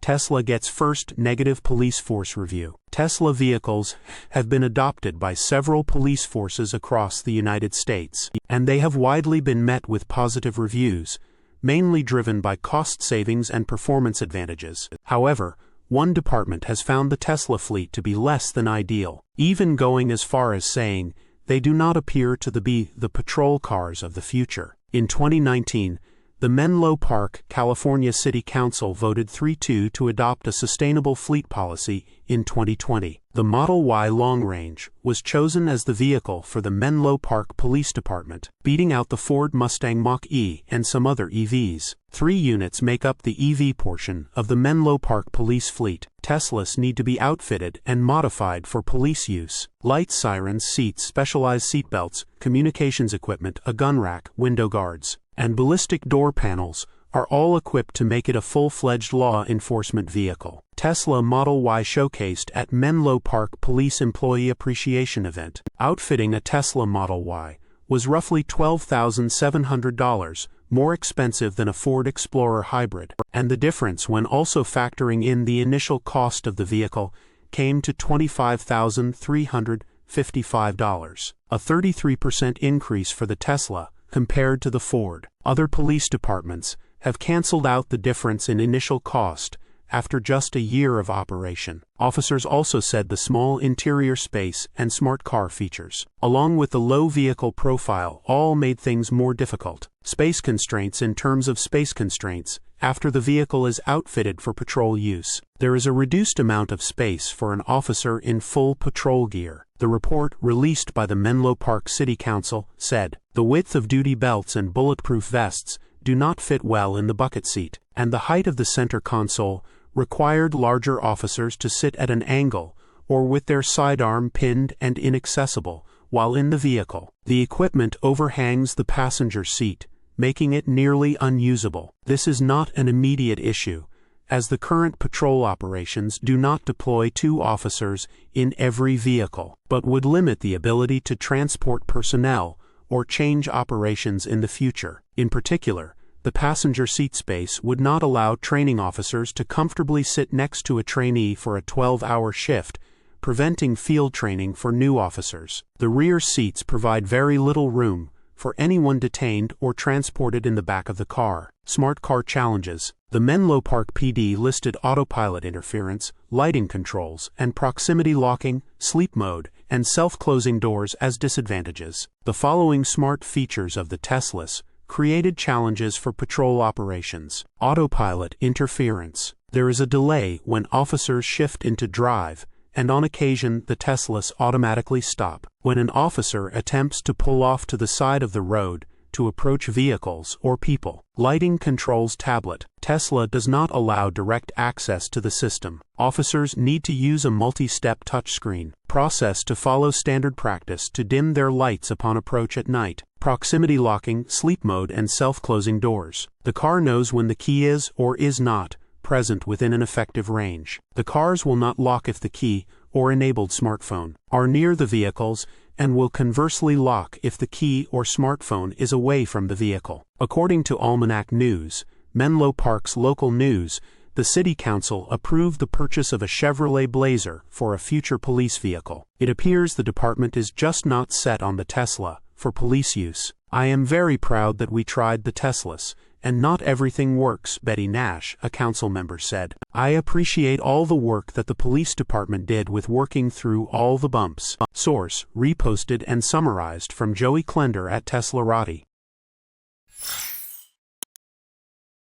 Tesla gets first negative police force review. Tesla vehicles have been adopted by several police forces across the United States, and they have widely been met with positive reviews, mainly driven by cost savings and performance advantages. However, one department has found the Tesla fleet to be less than ideal, even going as far as saying they do not appear to be the patrol cars of the future. In 2019, the Menlo Park, California City Council voted 3-2 to adopt a sustainable fleet policy in 2020. The Model Y Long Range was chosen as the vehicle for the Menlo Park Police Department, beating out the Ford Mustang Mach-E and some other EVs. 3 units make up the EV portion of the Menlo Park police fleet. Teslas need to be outfitted and modified for police use. Lights, sirens, seats, specialized seatbelts, communications equipment, a gun rack, window guards, and ballistic door panels are all equipped to make it a full-fledged law enforcement vehicle. Tesla Model Y showcased at Menlo Park Police Employee Appreciation Event. Outfitting a Tesla Model Y was roughly $12,700, more expensive than a Ford Explorer hybrid, and the difference when also factoring in the initial cost of the vehicle came to $25,355, a 33% increase for the Tesla compared to the Ford. Other police departments have canceled out the difference in initial cost after just a year of operation. Officers also said the small interior space and smart car features, along with the low vehicle profile, all made things more difficult. Space constraints. In terms of space constraints, after the vehicle is outfitted for patrol use, there is a reduced amount of space for an officer in full patrol gear. The report, released by the Menlo Park City Council, said, "The width of duty belts and bulletproof vests do not fit well in the bucket seat, and the height of the center console required larger officers to sit at an angle or with their sidearm pinned and inaccessible while in the vehicle. The equipment overhangs the passenger seat, making it nearly unusable. This is not an immediate issue, as the current patrol operations do not deploy 2 officers in every vehicle, but would limit the ability to transport personnel or change operations in the future. In particular, the passenger seat space would not allow training officers to comfortably sit next to a trainee for a 12-hour shift, preventing field training for new officers. The rear seats provide very little room for anyone detained or transported in the back of the car. Smart car challenges. The Menlo Park PD listed autopilot interference, lighting controls, and proximity locking, sleep mode, and self-closing doors as disadvantages. The following smart features of the Teslas created challenges for patrol operations. Autopilot interference. There is a delay when officers shift into drive, and on occasion the Teslas automatically stop. When an officer attempts to pull off to the side of the road to approach vehicles or people. Lighting controls tablet. Tesla does not allow direct access to the system. Officers need to use a multi-step touchscreen process to follow standard practice to dim their lights upon approach at night. Proximity locking, sleep mode, and self-closing doors. The car knows when the key is or is not present within an effective range. The cars will not lock if the key or enabled smartphone are near the vehicles, and will conversely lock if the key or smartphone is away from the vehicle. According to Almanac News, Menlo Park's local news, the City Council approved the purchase of a Chevrolet Blazer for a future police vehicle. It appears the department is just not set on the Tesla for police use. "I am very proud that we tried the Teslas, and not everything works," Betty Nash, a council member, said. "I appreciate all the work that the police department did with working through all the bumps." Source, reposted and summarized from Joey Klender at teslarati.